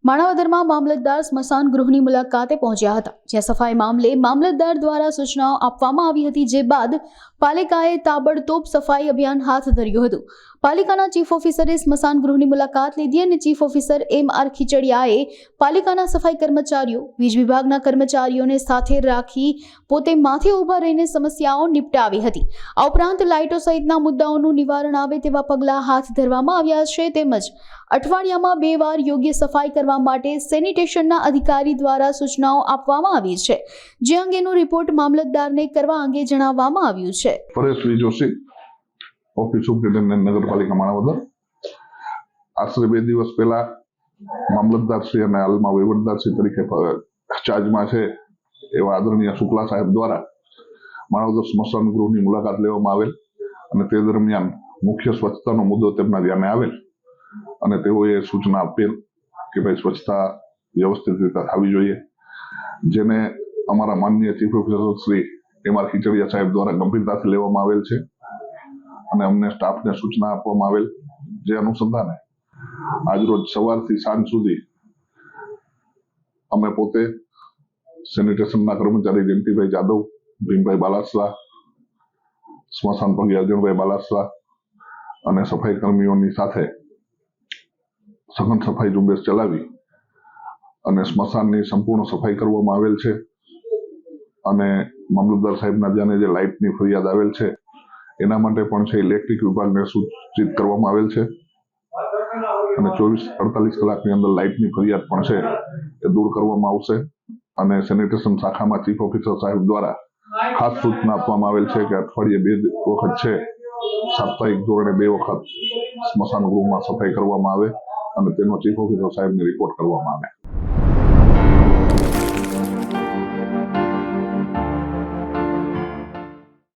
માણાવદરમાં મામલતદાર સ્મશાન ગૃહની મુલાકાતે પહોંચ્યા હતા, જ્યાં સફાઈ મામલે મામલતદાર દ્વારા સૂચનાઓ આપવામાં આવી હતી, જે બાદ પાલિકાએ તાબડતોબ સફાઈ અભિયાન હાથ ધર્યું હતું। પાલિકાના ચીફ ઓફિસરે સ્મશાન ગૃહની મુલાકાત લીધી અને ચીફ ઓફિસર MR ખીચડિયાએ પાલિકાના સફાઈ કર્મચારીઓ, વીજ વિભાગના કર્મચારીઓને સાથે રાખી પોતે માથે ઊભા રહીને સમસ્યાઓ નિપટાવી હતી। આ ઉપરાંત લાઇટો સહિતના મુદ્દાઓનું નિવારણ આવે તેવા પગલાં હાથ ધરવામાં આવ્યા છે, તેમજ અઠવાડિયામાં 2 વાર યોગ્ય સફાઈ કરવા માટે સેનિટેશનના અધિકારી દ્વારા સૂચનાઓ આપવામાં આવી છે, જે અંગેનો રિપોર્ટ મામલતદારને કરવા અંગે જણાવવામાં આવ્યું છે। પરેશ વી જોશી, ઓફિસ સુપ્રિન્ટેન્ડન્ટ નગરપાલિકા માણાવદર। આશરે 2 દિવસ પહેલા મામલતદાર શ્રી અને હાલમાં વહીવટદાર શ્રી તરીકે ચાર્જમાં છે એવા આદરણીય શુક્લા સાહેબ દ્વારા માણાવદર સ્મશાન ગૃહની મુલાકાત લેવામાં આવેલ અને તે દરમિયાન મુખ્ય સ્વચ્છતાનો મુદ્દો તેમના ધ્યાને આવેલ અને તેઓએ સૂચના આપેલ કે ભાઈ સ્વચ્છતા વ્યવસ્થિત રીતે થવી જોઈએ, જેને અમારા માનનીય chief officer Shri MR Khichadiya સાહેબ દ્વારા ગંભીરતાથી લેવામાં આવેલ છે અને અમને સ્ટાફને સૂચના આપવામાં આવેલ, જે અનુસંધાને આજરોજ સવારથી સાંજ સુધી અમે પોતે સેનિટેશનના કર્મચારી જયંતિભાઈ જાદવ, ભીમભાઈ બાલાસરા, સ્મશાન પ્રગી અર્જુનભાઈ બાલાસરા અને સફાઈ કર્મીઓની સાથે સઘન સફાઈ ઝુંબેશ ચલાવી અને સ્મશાનની સંપૂર્ણ સફાઈ કરવામાં આવેલ છે અને મામલતદાર સાહેબના ધ્યાને જે લાઇટની ફરિયાદ આવેલ છે એના માટે પણ છે ઇલેક્ટ્રિક વિભાગને સૂચિત કરવામાં આવેલ છે અને 24-48 કલાકની અંદર લાઇટની ફરિયાદ પણ છે એ દૂર કરવામાં આવશે અને સેનિટેશન શાખામાં ચીફ ઓફિસર સાહેબ દ્વારા ખાસ સૂચના આપવામાં આવેલ છે કે અઠવાડિયે 2 વખત છે સાપ્તાહિક ધોરણે 2 વખત સ્મશાન ગૃહમાં સફાઈ કરવામાં આવે અને તેનો ચીફ ઓફિસર સાહેબને રિપોર્ટ કરવામાં આવે।